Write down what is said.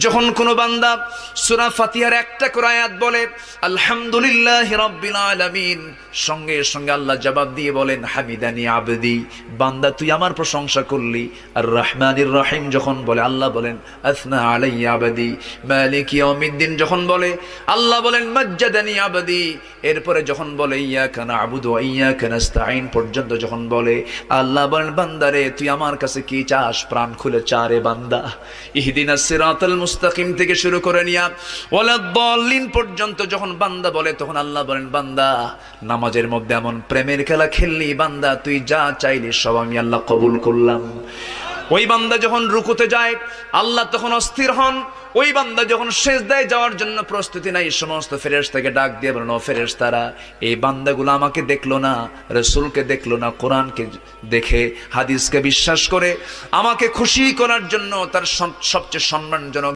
যখন কোনো বান্দা সূরা ফাতিহার একটা করে আয়াত বলে আলহামদুলিল্লাহি রাব্বিল আলামিন, সঙ্গে সঙ্গে আল্লাহ জবাব দিয়ে বলেন হামিদানি আবদি, বান্দা তুই আমার প্রশংসা করলি। আর রহমানির রহিম যখন বলে আল্লাহ বলেন আসনা আলাইয়া আবদি। মালিক ইয়াউমিদ্দিন যখন বলে আল্লাহ বলেন মাজ্জাদানি আবদি। এরপরে যখন বলে ইয়াকা না'বুদু ওয়া ইয়াকা নাস্তাঈন পর্যন্ত যখন বলে আল্লাহ বলেন বান্দারে তুই আমার কাছে কি চাস, প্রাণ খুলে চা রে বান্দা। ইহদিনাস সিরাতাল মুস্তাকিম থেকে শুরু করে নিয়া ওয়ালাদ-দাল্লিন পর্যন্ত যখন বান্দা বলে তখন আল্লাহ বলেন বান্দা নামাজের মধ্যে এমন প্রেমের খেলা খেললি বান্দা, তুই যা চাইলি সব আমি আল্লাহ কবুল করলাম। ওই বান্দা যখন রুকুতে যায় আল্লাহ তখন অস্থির হন। ওই বান্দা যখন সিজদায় যাওয়ার জন্য প্রস্তুতি নাই, সমস্ত ফেরেশতাকে ডাক দিয়ে বলেন ও ফেরেশতারা, এই বান্দাগুলো আমাকে দেখলো না, রাসূলকে দেখলো না, কোরআনকে দেখে হাদিসকে বিশ্বাস করে আমাকে খুশি করার জন্য তার সবচেয়ে সম্মানজনক